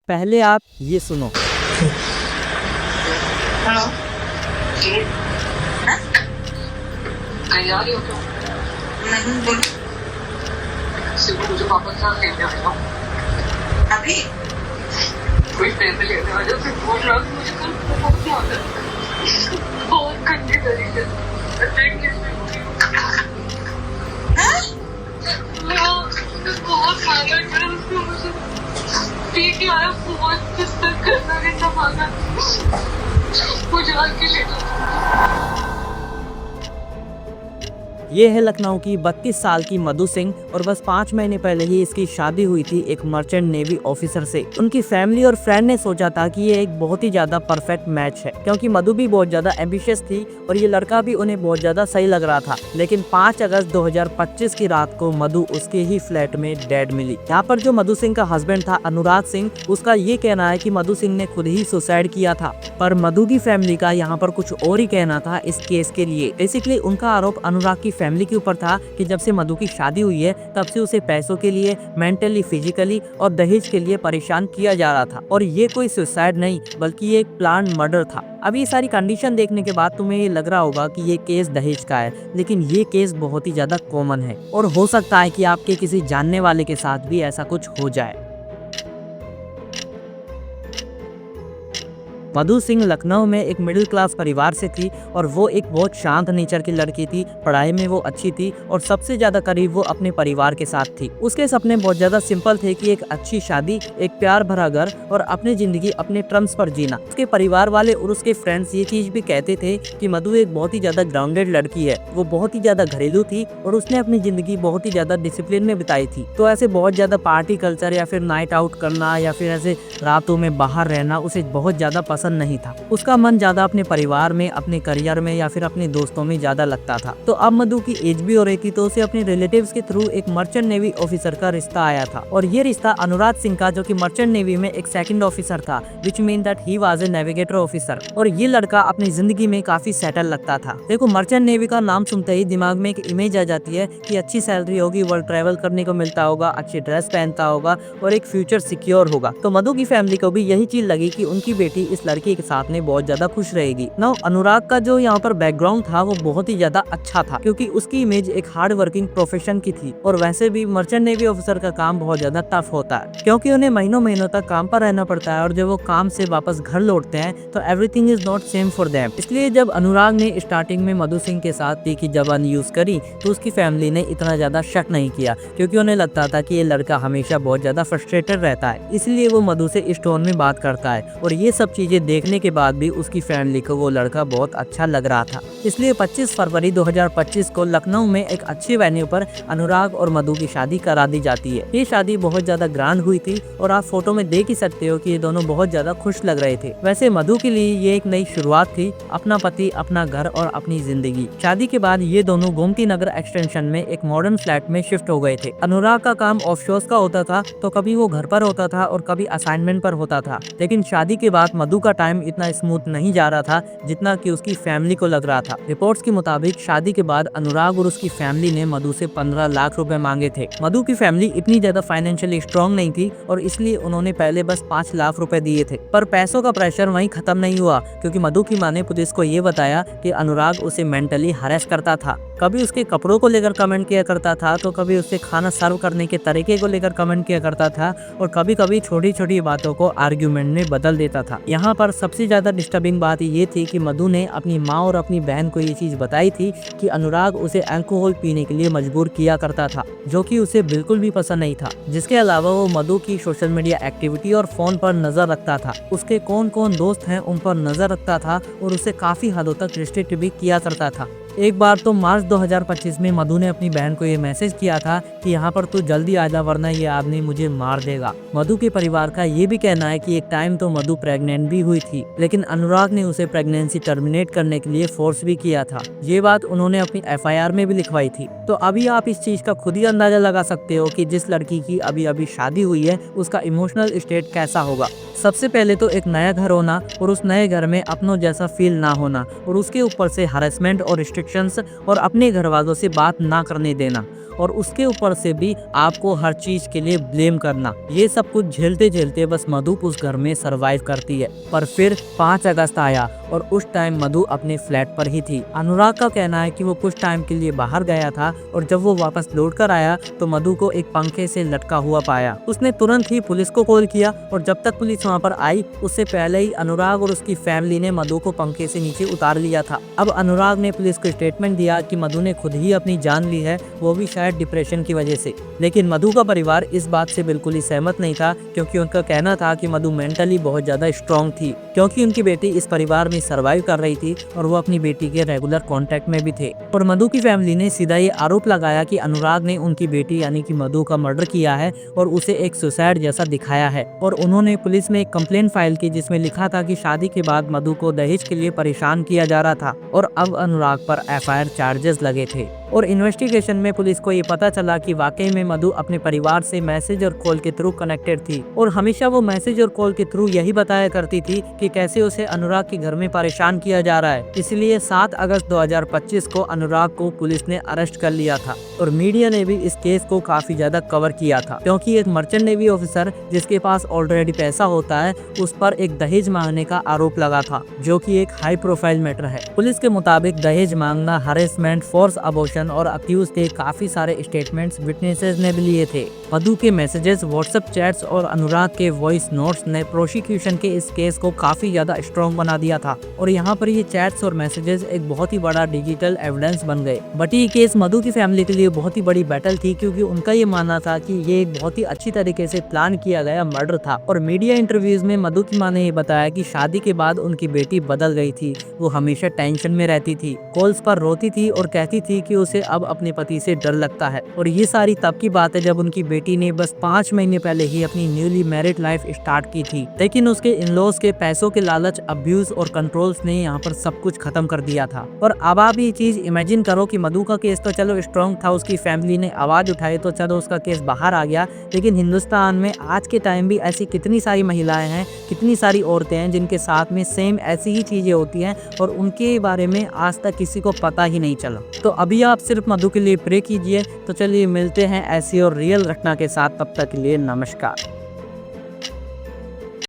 पहले आप ये सुनो। हेलो। जी। हाँ? कहीं जा रही हो क्या? नहीं, बोलो। सिर्फ मुझे वापस से लेने आ जाओ। अभी? कोई पैसे लेने आ जाओ, फिर बोल रहा हूँ मुझे कल बहुत याद है। बहुत गंदी तरीके से। देखिए बहुत मांगा था उसने मुझे। ठीक है आया बहुत किस तक करना कितना मांगा मुझे आके ले जाओ। ये है लखनऊ की 32 साल की मधु सिंह और बस 5 महीने पहले ही इसकी शादी हुई थी एक मर्चेंट नेवी ऑफिसर से। उनकी फैमिली और फ्रेंड ने सोचा था कि ये एक बहुत ही ज्यादा परफेक्ट मैच है, क्योंकि मधु भी बहुत ज्यादा एम्बिशियस थी और ये लड़का भी उन्हें बहुत ज्यादा सही लग रहा था। लेकिन 5 अगस्त 2025 की रात को मधु उसके ही फ्लैट में डेड मिली। यहाँ पर जो मधु सिंह का हस्बैंड था अनुराग सिंह, उसका ये कहना है कि मधु सिंह ने खुद ही सुसाइड किया था, पर मधु की फैमिली का यहाँ पर कुछ और ही कहना था इस केस के लिए। बेसिकली उनका आरोप अनुराग की फैमिली के ऊपर था कि जब से मधु की शादी हुई है तब से उसे पैसों के लिए, मेंटली, फिजिकली और दहेज के लिए परेशान किया जा रहा था, और ये कोई सुसाइड नहीं बल्कि ये एक प्लान मर्डर था। अब ये सारी कंडीशन देखने के बाद तुम्हें ये लग रहा होगा कि ये केस दहेज का है, लेकिन ये केस बहुत ही ज्यादा कॉमन है और हो सकता है कि आपके किसी जानने वाले के साथ भी ऐसा कुछ हो जाए। मधु सिंह लखनऊ में एक मिडिल क्लास परिवार से थी और वो एक बहुत शांत नेचर की लड़की थी। पढ़ाई में वो अच्छी थी और सबसे ज्यादा करीब वो अपने परिवार के साथ थी। उसके सपने बहुत ज्यादा सिंपल थे कि एक अच्छी शादी, एक प्यार भरा घर और अपनी जिंदगी अपने टर्म्स पर जीना। उसके परिवार वाले और उसके फ्रेंड्स ये चीज भी कहते थे कि मधु एक बहुत ही ज्यादा ग्राउंडेड लड़की है, वो बहुत ही ज्यादा घरेलू थी और उसने अपनी जिंदगी बहुत ही ज्यादा डिसिप्लिन में बिताई थी। तो ऐसे बहुत ज्यादा पार्टी कल्चर या फिर नाइट आउट करना या फिर ऐसे रातों में बाहर रहना उसे बहुत ज्यादा पसंद नहीं था। उसका मन ज्यादा अपने परिवार में, अपने करियर में या फिर अपने दोस्तों में ज्यादा लगता था। तो अब मधु की एज भी हो रही थी, तो उसे अपने रिलेटिव्स के थ्रू एक मर्चेंट नेवी ऑफिसर का रिश्ता आया था, और ये रिश्ता अनुराग सिंह का, जो कि मर्चेंट नेवी में एक सेकंड ऑफिसर था, which mean that he was a navigator officer. और ये लड़का अपनी जिंदगी में काफी सेटल लगता था। देखो, मर्चेंट नेवी का नाम सुनते ही दिमाग में एक इमेज आ जाती है कि अच्छी सैलरी होगी, वर्ल्ड ट्रैवल करने को मिलता होगा, अच्छी ड्रेस पहनता होगा और एक फ्यूचर सिक्योर होगा। तो मधु की फैमिली को भी यही चीज लगी कि उनकी बेटी इस लड़के के साथ में बहुत ज्यादा खुश रहेगी। नाउ अनुराग का जो यहाँ पर बैकग्राउंड था वो बहुत ही ज्यादा अच्छा था, क्योंकि उसकी इमेज एक हार्ड वर्किंग प्रोफेशन की थी, और वैसे भी मर्चेंट नेवी ऑफिसर का काम बहुत ज्यादा टफ होता है, क्योंकि उन्हें महीनों महीनों तक काम पर रहना पड़ता है, और जब वो काम से वापस घर लौटते हैं तो everything is not same for them. इसलिए जब अनुराग ने स्टार्टिंग में मधु सिंह के साथ ती की जबान यूज करी तो उसकी फैमिली ने इतना ज्यादा शक नहीं किया, क्योंकि उन्हें लगता था कि ये लड़का हमेशा बहुत ज्यादा फ्रस्ट्रेटेड रहता है, इसलिए वो मधु से इस टोन में बात करता है। और ये सब चीजें देखने के बाद भी उसकी फैमिली को वो लड़का बहुत अच्छा लग रहा था। इसलिए 25 फरवरी 2025 को लखनऊ में एक अच्छे वेन्यू पर अनुराग और मधु की शादी करा दी जाती है। ये शादी बहुत ज्यादा ग्रैंड हुई थी और आप फोटो में देख ही सकते हो कि ये दोनों बहुत ज्यादा खुश लग रहे थे। वैसे मधु के लिए ये एक नई शुरुआत थी, अपना पति, अपना घर और अपनी जिंदगी। शादी के बाद ये दोनों गोमती नगर एक्सटेंशन में एक मॉडर्न फ्लैट में शिफ्ट हो गए थे। अनुराग का काम ऑफशोर्स का होता था, तो कभी वो घर पर होता था और कभी असाइनमेंट पर होता था। लेकिन शादी के बाद मधु का टाइम इतना स्मूथ नहीं जा रहा था जितना कि उसकी फैमिली को लग रहा था। रिपोर्ट्स के मुताबिक शादी के बाद अनुराग और उसकी फैमिली ने मधु से 15 लाख रुपए मांगे थे। मधु की फैमिली इतनी ज्यादा फाइनेंशियली स्ट्रांग नहीं थी और इसलिए उन्होंने पहले बस 5 लाख रुपए दिए थे। पर पैसों का प्रेशर वहीं खत्म नहीं हुआ, क्योंकि मधु की मां ने पुलिस को ये बताया कि अनुराग उसे मेंटली हरेस करता था। कभी उसके कपड़ों को लेकर कमेंट किया करता था, तो कभी उससे खाना सर्व करने के तरीके को लेकर कमेंट किया करता था, और कभी कभी छोटी छोटी बातों को आर्ग्यूमेंट में बदल देता था। यहाँ पर सबसे ज्यादा डिस्टर्बिंग बात ये थी कि मधु ने अपनी माँ और अपनी बहन को ये चीज बताई थी कि अनुराग उसे अल्कोहल पीने के लिए मजबूर किया करता था, जो कि उसे बिल्कुल भी पसंद नहीं था। जिसके अलावा वो मधु की सोशल मीडिया एक्टिविटी और फोन पर नजर रखता था, उसके कौन कौन दोस्त हैं उन पर नजर रखता था और उसे काफी हदों तक रिस्ट्रिक्ट भी किया करता था। एक बार तो मार्च 2025 में मधु ने अपनी बहन को ये मैसेज किया था कि यहाँ पर तू जल्दी आ जा वरना ये आदमी मुझे मार देगा। मधु के परिवार का ये भी कहना है कि एक टाइम तो मधु प्रेग्नेंट भी हुई थी, लेकिन अनुराग ने उसे प्रेगनेंसी टर्मिनेट करने के लिए फोर्स भी किया था। ये बात उन्होंने अपनी FIR में भी लिखवाई थी। तो अभी आप इस चीज का खुद ही अंदाजा लगा सकते हो कि जिस लड़की की अभी अभी शादी हुई है उसका इमोशनल स्टेट कैसा होगा। सबसे पहले तो एक नया घर होना और उस नए घर में अपनों जैसा फील ना होना, और उसके ऊपर से हरेसमेंट और रिस्ट्रिक्शंस और अपने घर वालों से बात ना करने देना और उसके ऊपर से भी आपको हर चीज के लिए ब्लेम करना। ये सब कुछ झेलते झेलते बस मधु उस घर में सरवाइव करती है। पर फिर 5 अगस्त आया और उस टाइम मधु अपने फ्लैट पर ही थी। अनुराग का कहना है कि वो कुछ टाइम के लिए बाहर गया था और जब वो वापस लौट कर आया तो मधु को एक पंखे से लटका हुआ पाया। उसने तुरंत ही पुलिस को कॉल किया और जब तक पुलिस वहाँ पर आई उससे पहले ही अनुराग और उसकी फैमिली ने मधु को पंखे से नीचे उतार लिया था। अब अनुराग ने पुलिस को स्टेटमेंट दिया कि मधु ने खुद ही अपनी जान ली है, वो भी शायद डिप्रेशन की वजह से। लेकिन मधु का परिवार इस बात से बिल्कुल ही सहमत नहीं था, क्योंकि उनका कहना था कि मधु मेंटली बहुत ज्यादा स्ट्रांग थी, क्योंकि उनकी बेटी इस परिवार में सरवाइव कर रही थी और वो अपनी बेटी के रेगुलर कांटेक्ट में भी थे। और मधु की फैमिली ने सीधा ये आरोप लगाया कि अनुराग ने उनकी बेटी यानी कि मधु का मर्डर किया है और उसे एक सुसाइड जैसा दिखाया है। और उन्होंने पुलिस में एक कंप्लेंट फाइल की जिसमें लिखा था कि शादी के बाद मधु को दहेज के लिए परेशान किया जा रहा था और अब अनुराग पर एफआईआर चार्जेस लगे थे। और इन्वेस्टिगेशन में पुलिस को ये पता चला कि वाकई में मधु अपने परिवार से मैसेज और कॉल के थ्रू कनेक्टेड थी और हमेशा वो मैसेज और कॉल के थ्रू यही बताया करती थी कि कैसे उसे अनुराग के घर में परेशान किया जा रहा है। इसलिए 7 अगस्त 2025 को अनुराग को पुलिस ने अरेस्ट कर लिया था और मीडिया ने भी इस केस को काफी ज्यादा कवर किया था, क्योंकि एक मर्चेंट नेवी ऑफिसर जिसके पास ऑलरेडी पैसा होता है उस पर एक दहेज मांगने का आरोप लगा था, जो कि एक हाई प्रोफाइल मैटर है। पुलिस के मुताबिक दहेज मांगना, हरेसमेंट, फोर्स अबॉर्शन और अक्यूज के काफी सारे स्टेटमेंट्स विटनेसेस ने भी लिए थे। मधु के मैसेजेस, व्हाट्सएप चैट्स और अनुराग के वॉइस नोट्स ने प्रोसिक्यूशन के इस केस को काफी ज्यादा स्ट्रॉन्ग बना दिया था और यहाँ पर ये चैट्स और मैसेजेस एक बहुत ही बड़ा डिजिटल एविडेंस बन गए। बट ये केस मधु की फैमिली के लिए बहुत ही बड़ी बैटल थी, क्योंकि उनका ये मानना था कि ये एक बहुत ही अच्छी तरीके से प्लान किया गया मर्डर था। और मीडिया इंटरव्यूज में मधु की मां ने ये बताया कि शादी के बाद उनकी बेटी बदल गई थी, वो हमेशा टेंशन में रहती थी, कॉल्स पर रोती थी और कहती थी कि उसे अब अपने पति से डर लगता है। और ये सारी तब की बात है जब उनकी बेटी ने बस 5 महीने पहले ही अपनी न्यूली मैरिड लाइफ स्टार्ट की थी। लेकिन उसके इन-लॉज के पैसों के लालच, अब्यूज और कंट्रोल्स ने यहाँ पर सब कुछ खत्म कर दिया था। और अब आप ये चीज इमेजिन करो कि मधु का केस तो चलो स्ट्रॉन्ग था, उसकी फैमिली ने आवाज उठाई तो चलो उसका केस बाहर आ गया, लेकिन हिंदुस्तान में आज के टाइम भी ऐसी कितनी सारी महिलाएं हैं, कितनी सारी औरतें हैं जिनके साथ में सेम ऐसी ही चीजें होती हैं और उनके बारे में आज तक किसी को पता ही नहीं चला। तो अभी आप सिर्फ मधु के लिए प्रे कीजिए। तो चलिए मिलते हैं ऐसी और रियल घटना के साथ, तब तक के लिए नमस्कार।